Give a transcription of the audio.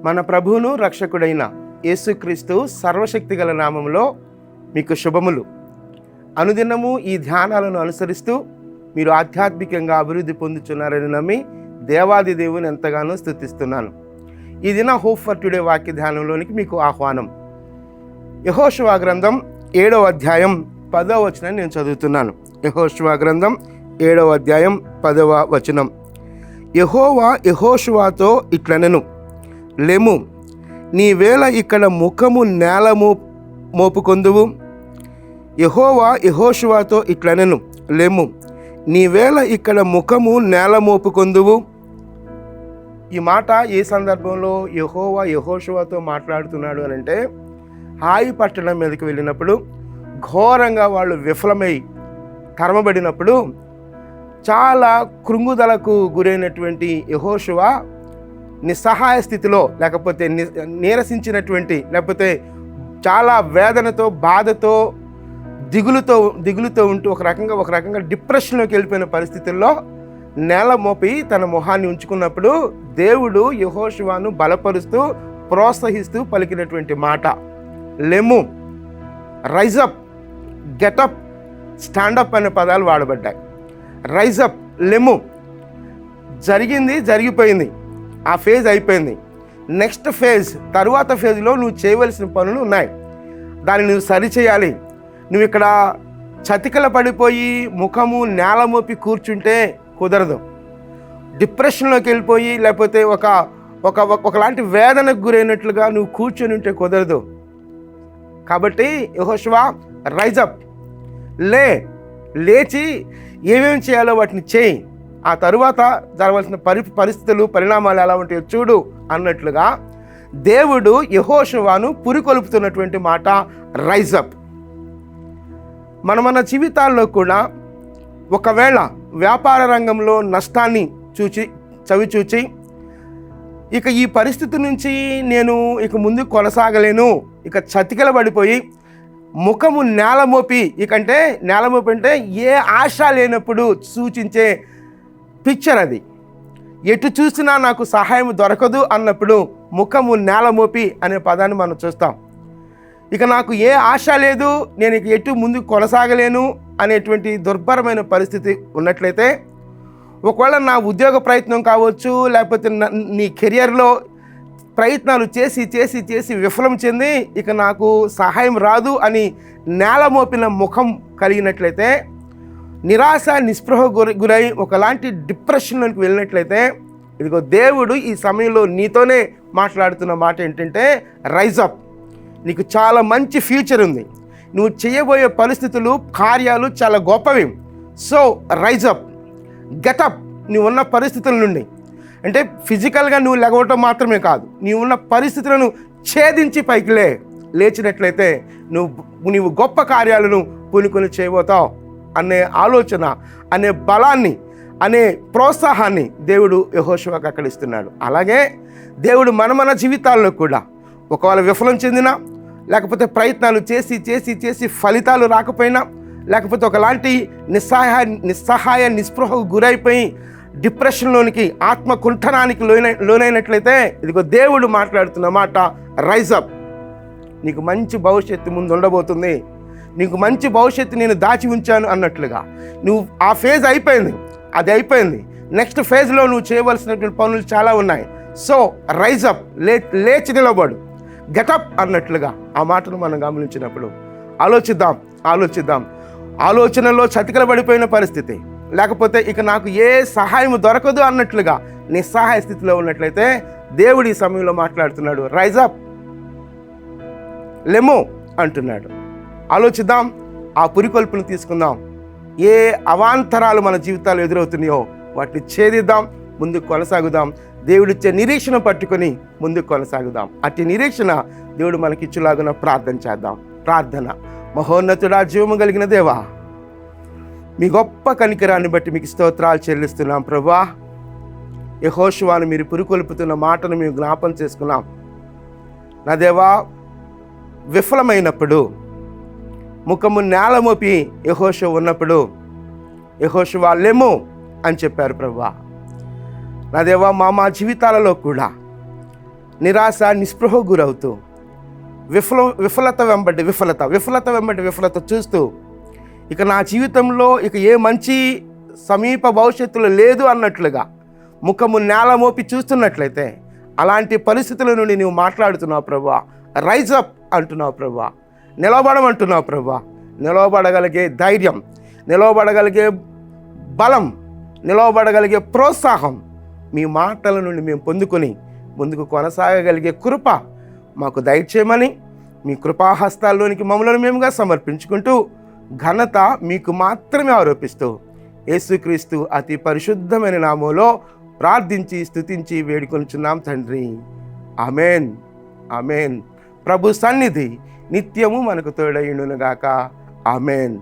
మన ప్రభువును రక్షకుడైన యేసుక్రీస్తు సర్వశక్తి గల నామములో మీకు శుభములు. అనుదినము ఈ ధ్యానాలను అనుసరిస్తూ మీరు ఆధ్యాత్మికంగా అభివృద్ధి పొందుతున్నారని నమ్మి దేవాది దేవుని ఎంతగానో స్తుతిస్తున్నాను. ఈ దిన హోప్ ఫర్ టుడే వాక్య ధ్యానంలోనికి మీకు ఆహ్వానం. యెహోషువ గ్రంథం 7వ అధ్యాయం 10వ వచనం నేను చదువుతున్నాను. యెహోషువ గ్రంథం 7వ అధ్యాయం 10వ వచనం. యెహోవా యెహోషువతో ఇట్లనెను, లెమ్ము, నీవేళ ఇక్కడ ముఖము నేల మోపుకొందువు. యెహోవా యెహోషువతో ఇట్లనెను, లెమ్ము, నీవేళ ఇక్కడ ముఖము నేల మోపుకొందువు. ఈ మాట ఏ సందర్భంలో యెహోవా యెహోషువతో మాట్లాడుతున్నాడు అని అంటే, హాయి పట్టణం మీదకి వెళ్ళినప్పుడు ఘోరంగా వాళ్ళు విఫలమై తరమబడినప్పుడు చాలా కృంగుదలకు గురైనటువంటి యెహోషువ నిస్సహాయ స్థితిలో, లేకపోతే నీరసించినటువంటి, లేకపోతే చాలా వేదనతో, బాధతో, దిగులుతో ఉంటూ ఒక రకంగా డిప్రెషన్లోకి వెళ్ళిపోయిన పరిస్థితుల్లో నేల మోపి తన మొహాన్ని ఉంచుకున్నప్పుడు దేవుడు యెహోషువను బలపరుస్తూ ప్రోత్సహిస్తూ పలికినటువంటి మాట లెమ్ము, రైజప్, గెటప్, స్టాండప్ అనే పదాలు వాడబడ్డాయి. రైజప్, లెమ్ము. జరిగిపోయింది, ఆ ఫేజ్ అయిపోయింది. నెక్స్ట్ ఫేజ్, తరువాత ఫేజ్లో నువ్వు చేయవలసిన పనులు ఉన్నాయి. దాన్ని నువ్వు సరిచేయాలి. నువ్వు ఇక్కడ చతికిల పడిపోయి ముఖము నేల మోపి కూర్చుంటే కుదరదు. డిప్రెషన్లోకి వెళ్ళిపోయి లేకపోతే ఒకలాంటి వేదనకు గురైనట్లుగా నువ్వు కూర్చొని ఉంటే కుదరదు. కాబట్టి యెహోషువ, రైజప్, లేచి ఏమేమి చేయాలో వాటిని చేయి. ఆ తరువాత జరగవలసిన పరిస్థితులు, పరిణామాలు ఎలా ఉంటాయో చూడు అన్నట్లుగా దేవుడు యెహోషువను పురికొల్పుతున్నటువంటి మాట రైజప్. మన జీవితాల్లో కూడా ఒకవేళ వ్యాపార రంగంలో నష్టాన్ని చవిచూచి ఇక ఈ పరిస్థితి నుంచి నేను ఇక ముందు కొనసాగలేను, ఇక చతికిల పడిపోయి ముఖము నేల మోపి, ఇకంటే నేల మోపి అంటే ఏ ఆశ లేనప్పుడు సూచించే పిక్చర్ అది. ఎటు చూసినా నాకు సహాయం దొరకదు అన్నప్పుడు ముఖము నేల మోపి అనే పదాన్ని మనం చూస్తాం. ఇక నాకు ఏ ఆశ లేదు, నేను ఇక ఎటు ముందు కొనసాగలేను అనేటువంటి దుర్భరమైన పరిస్థితి ఉన్నట్లయితే, ఒకవేళ నా ఉద్యోగ ప్రయత్నం కావచ్చు, లేకపోతే నీ కెరియర్లో ప్రయత్నాలు చేసి విఫలం చెంది ఇక నాకు సహాయం రాదు అని నేల మోపిన ముఖం కలిగినట్లయితే, నిరాశ నిస్పృహ గురై ఒకలాంటి డిప్రెషన్లోకి వెళ్ళినట్లయితే, ఇదిగో దేవుడు ఈ సమయంలో నీతోనే మాట్లాడుతున్న మాట ఏంటంటే రైజప్. నీకు చాలా మంచి ఫ్యూచర్ ఉంది. నువ్వు చేయబోయే పరిస్థితులు, కార్యాలు చాలా గొప్పవి. So rise up, getup. నువ్వు ఉన్న పరిస్థితుల నుండి, అంటే ఫిజికల్గా నువ్వు లెగవటం మాత్రమే కాదు, నీవు ఉన్న పరిస్థితులను ఛేదించి పైకి లేచినట్లయితే నువ్వు గొప్ప కార్యాలను పూనుకొని చేయబోతావు అనే ఆలోచన, అనే బలాన్ని, అనే ప్రోత్సాహాన్ని దేవుడు యెహోషువకు అక్కడ ఇస్తున్నాడు. అలాగే దేవుడు మన జీవితాల్లో కూడా ఒకవేళ విఫలం చెందినా, లేకపోతే ప్రయత్నాలు చేసి ఫలితాలు రాకపోయినా, లేకపోతే ఒకలాంటి నిస్సహాయ నిస్పృహకు గురైపోయి డిప్రెషన్లోనికి, ఆత్మకుంఠనానికి లోనైనట్లయితే, ఇదిగో దేవుడు మాట్లాడుతున్న మాట రైజప్. నీకు మంచి భవిష్యత్తు ముందు ఉండబోతుంది, నీకు మంచి భవిష్యత్తు నేను దాచి ఉంచాను అన్నట్లుగా. నువ్వు ఆ ఫేజ్ అయిపోయింది, అది అయిపోయింది. నెక్స్ట్ ఫేజ్లో నువ్వు చేయవలసినటువంటి పనులు చాలా ఉన్నాయి. సో రైజప్, లేచి నిలబడు, గెటప్ అన్నట్లుగా ఆ మాటను మనం గమనించినప్పుడు ఆలోచిద్దాం. ఆలోచనలో చతికిల పడిపోయిన పరిస్థితి, లేకపోతే ఇక నాకు ఏ సహాయం దొరకదు అన్నట్లుగా నిస్సహాయ స్థితిలో ఉన్నట్లయితే దేవుడు ఈ సమయంలో మాట్లాడుతున్నాడు, రైజప్, లెమ్ము అంటున్నాడు. ఆలోచిద్దాం, ఆ పురికొల్పును తీసుకుందాం. ఏ అవాంతరాలు మన జీవితాలు ఎదురవుతున్నాయో వాటిని ఛేదిద్దాం, ముందుకు కొనసాగుదాం. దేవుడిచ్చే నిరీక్షణ పట్టుకొని ముందుకు కొనసాగుదాం. అట్టి నిరీక్షణ దేవుడు మనకిచ్చులాగున ప్రార్థన చేద్దాం. ప్రార్థన. మహోన్నతుడా, జీవము కలిగిన దేవా, మీ గొప్ప కనికరాన్ని బట్టి మీకు స్తోత్రాలు చెల్లిస్తున్నాం ప్రభువా. యెహోషువను మీరు పురికొల్పుతున్న మాటను మేము జ్ఞాపం చేసుకున్నాం. నా దేవా, విఫలమైనప్పుడు ముఖము నేల మోపి యెహోషువ ఉన్నప్పుడు యెహోషువ లెమ్ము అని చెప్పారు ప్రభువా. నా దేవా, మా జీవితాలలో కూడా నిరాశ నిస్పృహ గురవుతూ విఫలత వెంబడి విఫలత చూస్తూ ఇక నా జీవితంలో ఇక ఏ మంచి సమీప భవిష్యత్తులో లేదు అన్నట్లుగా ముఖము నేల మోపి చూస్తున్నట్లయితే అలాంటి పరిస్థితుల నుండి నువ్వు మాట్లాడుతున్నావు ప్రభువా. రైజ్ అప్ అంటున్నావు ప్రభువా. నిలబడమంటున్నావు ప్రభువా. నిలవబడగలిగే ధైర్యం, నిలవబడగలిగే బలం, నిలవబడగలిగే ప్రోత్సాహం మీ మాటల నుండి మేము పొందుకొని ముందుకు కొనసాగగలిగే కృప మాకు దయచేయమని మీ కృపాహస్తాల్లోనికి మమ్మల్ని మేముగా సమర్పించుకుంటూ ఘనత మీకు మాత్రమే ఆరోపిస్తూ యేసుక్రీస్తు అతి పరిశుద్ధమైన నామంలో ప్రార్థించి స్తుతించి వేడుకొనుచున్నాం తండ్రి. ఆమేన్, ఆమేన్. ప్రభు సన్నిధి నిత్యము మనకు తోడైయుండునుగాక. ఆమేన్.